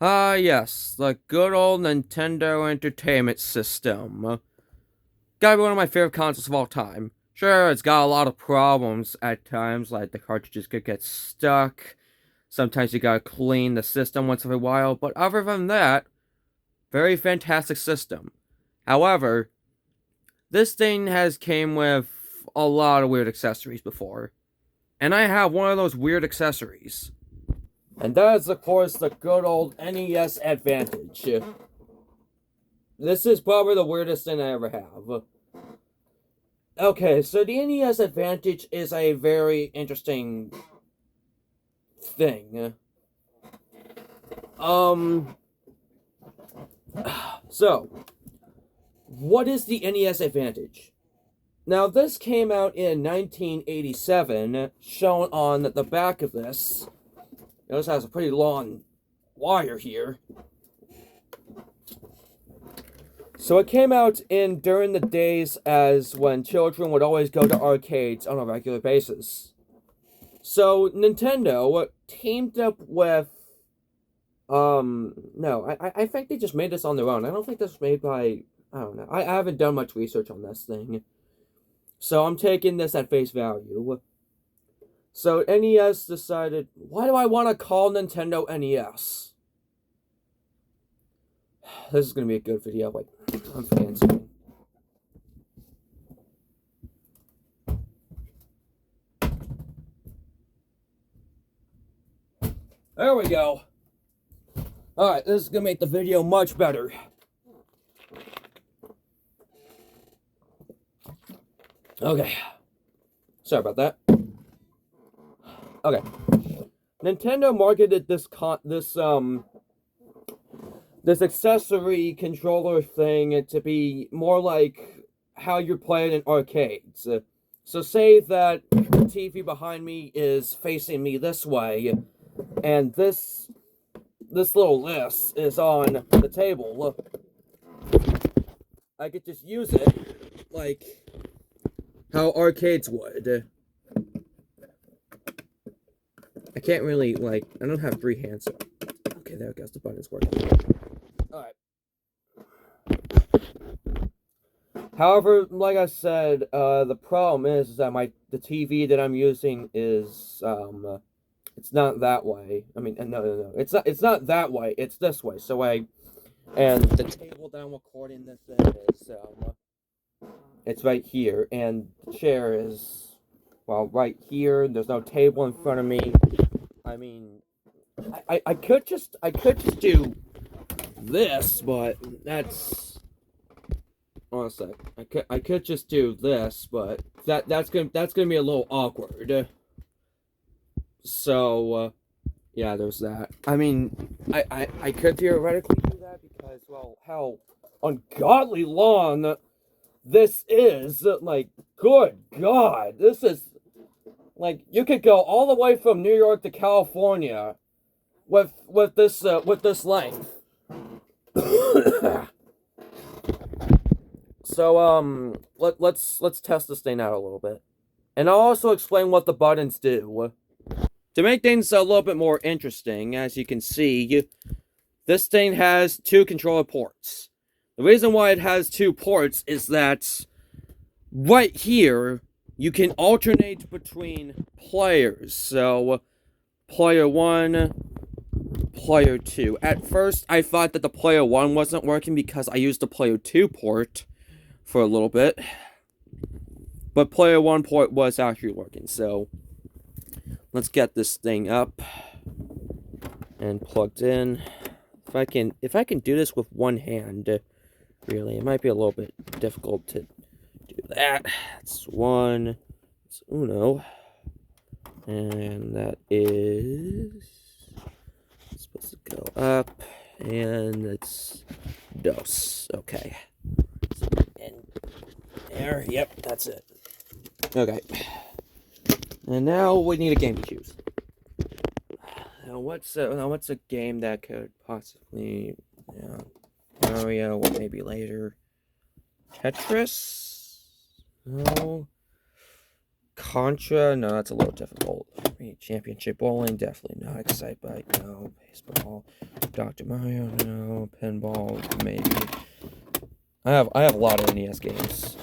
Yes, the good old Nintendo Entertainment System. Gotta be one of my favorite consoles of all time. Sure, it's got a lot of problems at times, like the cartridges could get stuck. Sometimes you gotta clean the system once in a while, but other than that, very fantastic system. However, this thing has came with a lot of weird accessories before. And I have one of those weird accessories. And that is, of course, the good old NES Advantage. This is probably the weirdest thing I ever have. Okay, so the NES Advantage is a very interesting thing. So, what is the NES Advantage? Now, this came out in 1987, shown on the back of this. This has a pretty long wire here. So it came out during the days as when children would always go to arcades on a regular basis. So Nintendo teamed up with no, I think they just made this on their own. I don't think this was made by, I don't know. I haven't done much research on this thing. So I'm taking this at face value. So NES decided, why do I want to call Nintendo NES? This is going to be a good video. Wait, I'm fancy. There we go. Alright, this is going to make the video much better. Okay. Sorry about that. Okay. Nintendo marketed this accessory controller thing to be more like how you play it in arcades. So say that the TV behind me is facing me this way, and this little list is on the table. I could just use it like how arcades would. I can't really, I don't have three hands. Okay, there it goes. The button's working. Alright. However, like I said, the problem is that the TV that I'm using is, it's not that way. I mean, no. It's not that way. It's this way. And the table that I'm recording this in is, it's right here. And the chair is, well, right here. There's no table in front of me. I mean, I could just do this, but that's, honestly, I could just do this, but that's gonna be a little awkward. So, yeah, there's that. I mean, I could theoretically do that because, well, how ungodly long this is. Like, good God, this is, like, you could go all the way from New York to California with this length. So let's test this thing out a little bit, and I'll also explain what the buttons do. To make things a little bit more interesting, as you can see, this thing has two controller ports. The reason why it has two ports is that right here you can alternate between players. So player 1, player 2. At first, I thought that the player 1 wasn't working because I used the player 2 port for a little bit. But player 1 port was actually working, so let's get this thing up and plugged in. If I can do this with one hand, really, it might be a little bit difficult to do that. That's one. It's uno. And that is supposed to go up, and it's dos. Okay. And there, yep, that's it. Okay. And now we need a game to choose. Now what's a game that could possibly, Mario, or maybe later, Tetris? No. Contra, no, that's a little difficult. Championship bowling, definitely not. Excitebike, no. Baseball, Dr. Mario, no. Pinball, maybe. I have a lot of NES games.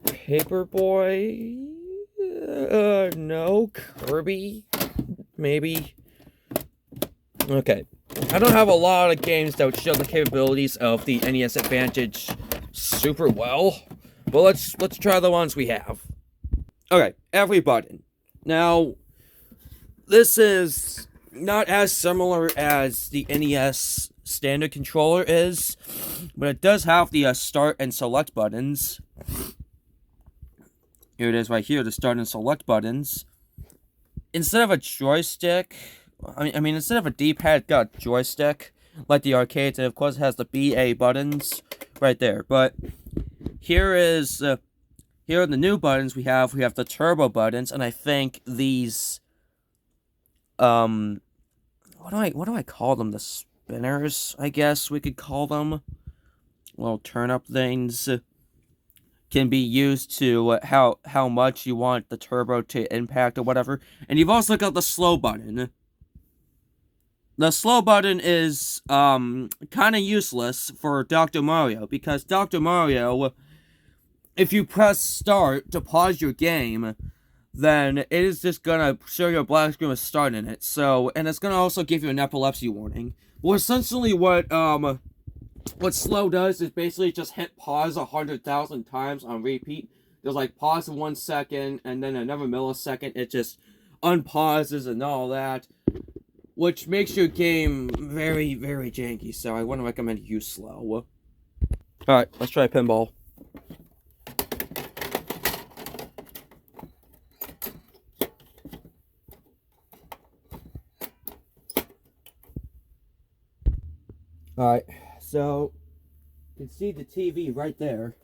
Paperboy, no. Kirby, maybe. Okay, I don't have a lot of games that would show the capabilities of the NES Advantage super well, but let's try the ones we have. Okay, every button. Now, this is not as similar as the NES standard controller is, but it does have the start and select buttons. Here it is right here, the start and select buttons. Instead of a joystick, instead of a D-pad, it got a joystick, like the arcades, and of course it has the BA buttons right there. But here is, here are the new buttons we have the turbo buttons, and I think these, what do I call them? The spinners, I guess we could call them. Little turn-up things can be used to how much you want the turbo to impact or whatever. And you've also got the slow button. The slow button is kind of useless for Dr. Mario, because Dr. Mario, if you press start to pause your game, then it is just gonna show you a black screen with start in it. So, and it's gonna also give you an epilepsy warning. Well, essentially what slow does is basically just hit pause 100,000 times on repeat. There's like pause in 1 second, and then another millisecond, it just unpauses and all that, which makes your game very, very janky, so I wouldn't recommend you slow. Alright, let's try pinball. Alright, so you can see the TV right there.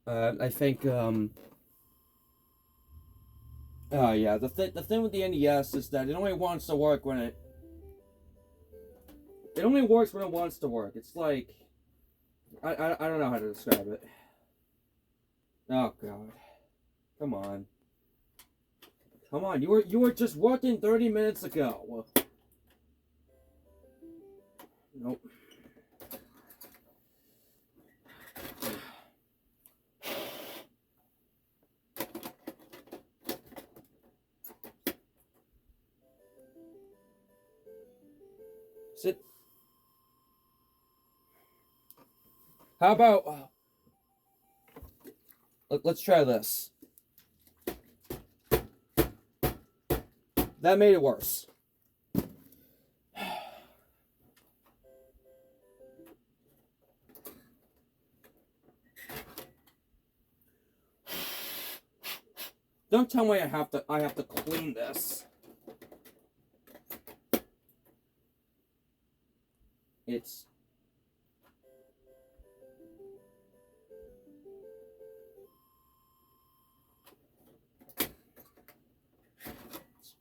I think, oh yeah, the thing with the NES is that it only wants to work when it only works when it wants to work. It's like, I don't know how to describe it. Oh god. Come on. Come on, you were just working 30 minutes ago. Nope. Sit. How about let's try this. That made it worse. Don't tell me I have to clean this. It's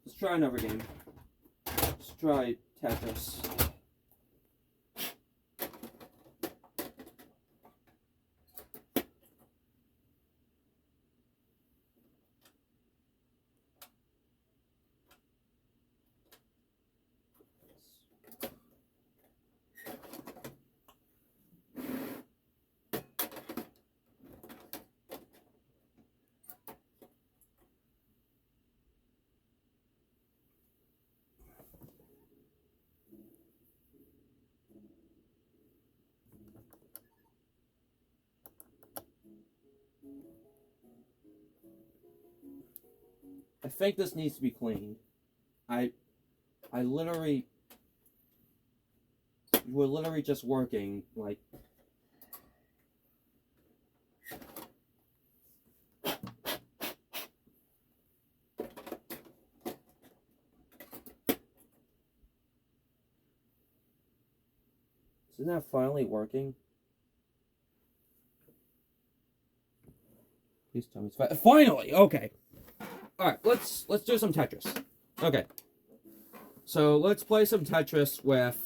let's try another game. Let's try Tetris. I think this needs to be cleaned. I literally, we're literally just working like. Isn't that finally working? Please tell me it's finally okay. All right, let's do some Tetris. Okay, so let's play some Tetris with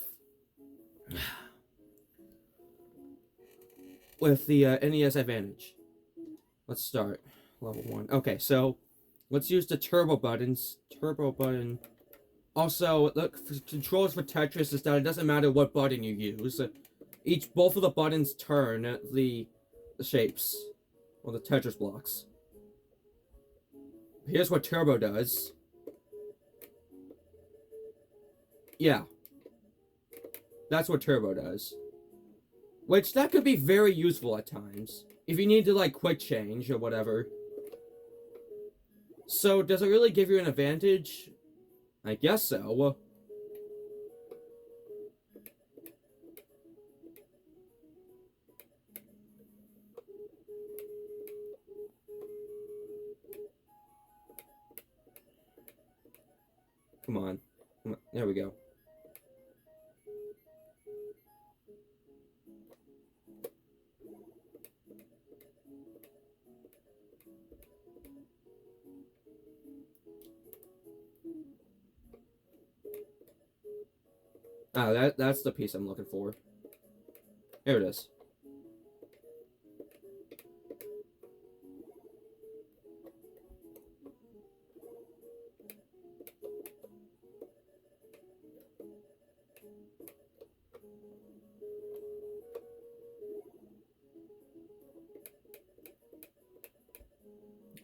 the NES Advantage. Let's start level 1. Okay, so Let's use the turbo buttons. Turbo button. Also, the controls for Tetris is that it doesn't matter what button you use. Both of the buttons turn the shapes, or the Tetris blocks. Here's what turbo does. Yeah. That's what turbo does. Which, that could be very useful at times. If you need to, like, quick change or whatever. So, does it really give you an advantage? I guess so. Come on. There we go. Ah, that's the piece I'm looking for. Here it is.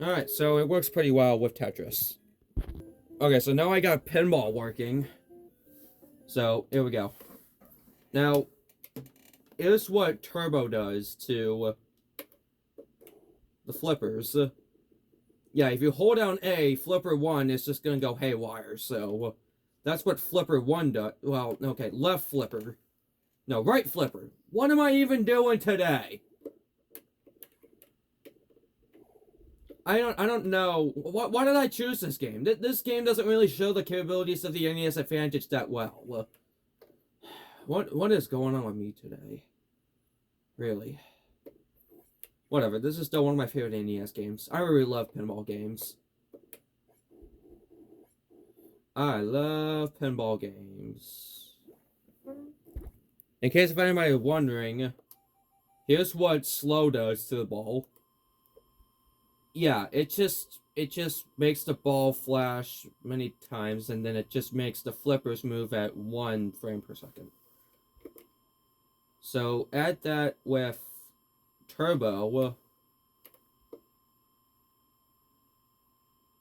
Alright, so it works pretty well with Tetris. Okay, so now I got pinball working. So, here we go. Now, here's what turbo does to the flippers. Yeah, if you hold down A, flipper 1 is just gonna go haywire, so that's what flipper 1 does. Well, okay, left flipper. No, right flipper. What am I even doing today? I don't know. Why did I choose this game? This game doesn't really show the capabilities of the NES Advantage that well. What is going on with me today? Really? Whatever, this is still one of my favorite NES games. I really love pinball games. I love pinball games. In case if anybody is wondering, here's what slow does to the ball. Yeah, it just makes the ball flash many times, and then it just makes the flippers move at 1 frame per second. So add that with turbo.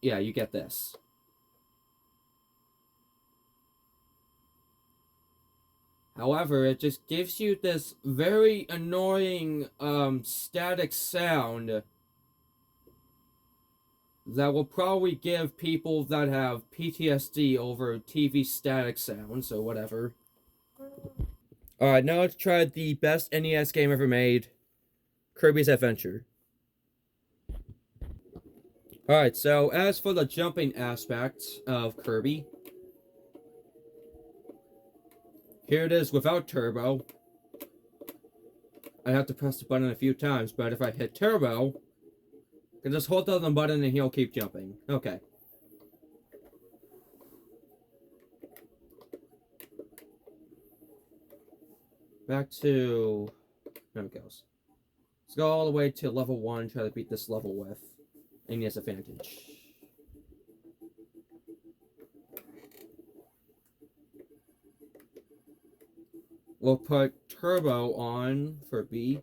Yeah, you get this. However, it just gives you this very annoying static sound that will probably give people that have PTSD over TV static sounds, or whatever. Alright, now let's try the best NES game ever made, Kirby's Adventure. Alright, so as for the jumping aspect of Kirby, here it is without turbo. I have to press the button a few times, but if I hit turbo, I can just hold down the button and he'll keep jumping. Okay. Back to... There it goes. Let's go all the way to level 1, try to beat this level with NES Advantage. We'll put turbo on for B.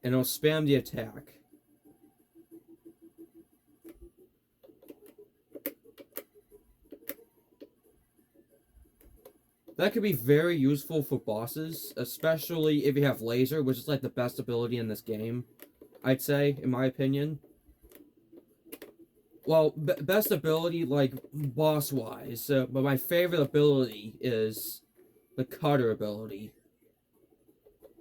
And it'll spam the attack. That could be very useful for bosses, especially if you have laser, which is like the best ability in this game, I'd say, in my opinion. Well, best ability, like, boss-wise, but my favorite ability is the cutter ability.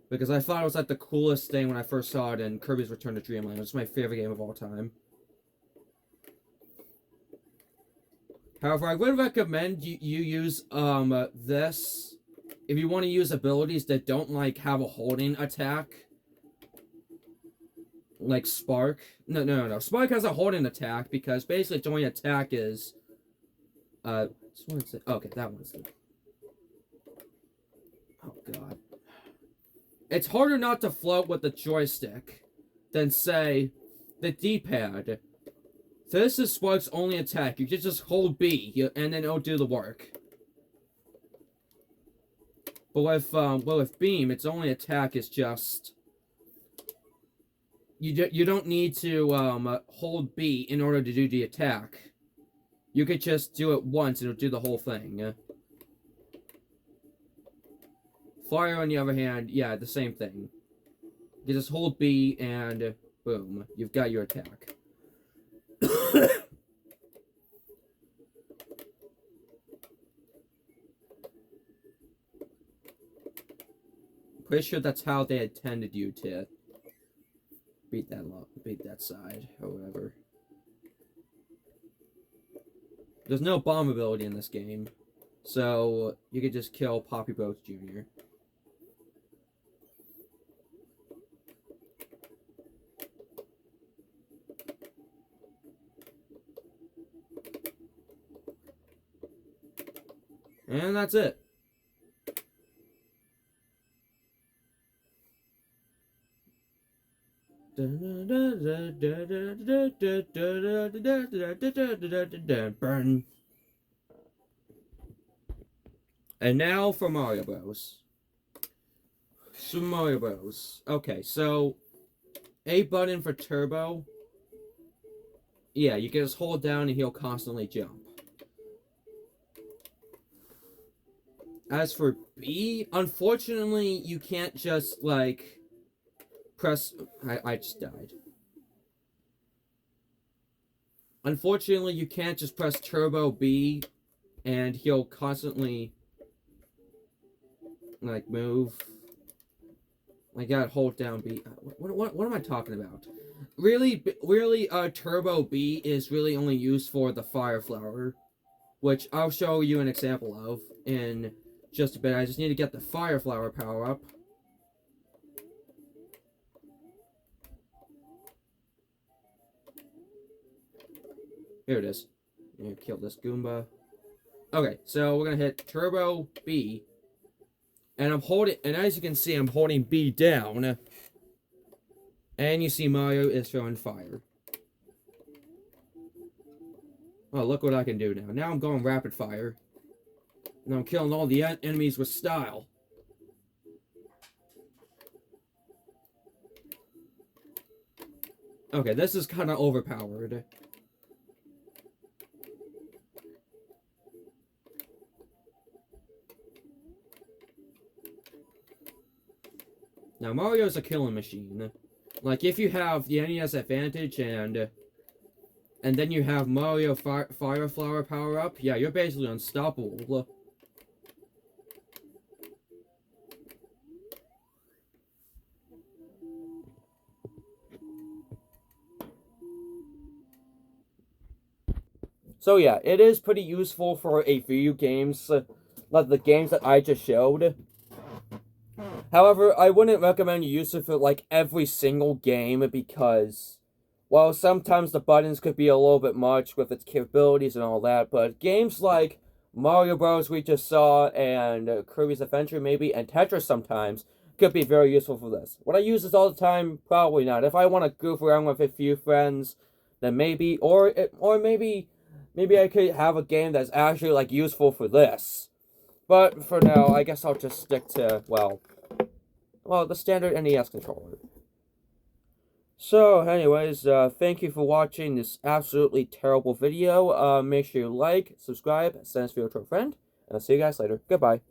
Because I thought it was like the coolest thing when I first saw it in Kirby's Return to Dreamland. It's my favorite game of all time. However, I would recommend you use this if you want to use abilities that don't like have a holding attack. Like Spark. No. Spark has a holding attack because basically its only attack is okay, that one's the... Oh god. It's harder not to float with the joystick. than, say, the D-pad. This is Spark's only attack. You can just hold B, and then it'll do the work. But with Beam, its only attack is just... You don't need to hold B in order to do the attack. You could just do it once and it'll do the whole thing. Fire, on the other hand, yeah, the same thing. You just hold B and boom, you've got your attack. Pretty sure that's how they intended you to beat that side, or whatever. There's no bomb ability in this game, so you could just kill Poppy Boats Jr. And that's it. Burn. And now for Mario Bros. Super Mario Bros. Okay, so A button for turbo. Yeah, you can just hold down and he'll constantly jump. As for B, unfortunately, you can't just, like, press... I just died. Unfortunately, you can't just press Turbo B and he'll constantly, like, move. I gotta hold down B. What am I talking about? Really, Turbo B is really only used for the Fire Flower, which I'll show you an example of in just a bit. I just need to get the Fire Flower power up. Here it is. I'm gonna kill this Goomba. Okay, so we're gonna hit Turbo B. And I'm holding, and as you can see, I'm holding B down. And you see Mario is throwing fire. Oh, look what I can do now. Now I'm going rapid fire. And I'm killing all the enemies with style. Okay, this is kind of overpowered. Now, Mario's a killing machine. Like, if you have the NES advantage and then you have Mario Fire Flower power up, yeah, you're basically unstoppable. So yeah, it is pretty useful for a few games, like the games that I just showed. However, I wouldn't recommend you use it for, like, every single game because, well, sometimes the buttons could be a little bit much with its capabilities and all that, but games like Mario Bros. We just saw, and Kirby's Adventure maybe, and Tetris sometimes, could be very useful for this. Would I use this all the time? Probably not. If I want to goof around with a few friends, then maybe, or maybe I could have a game that's actually, like, useful for this. But for now, I guess I'll just stick to, well, the standard NES controller. So, anyways, thank you for watching this absolutely terrible video. Make sure you like, subscribe, send this video to a friend, and I'll see you guys later. Goodbye.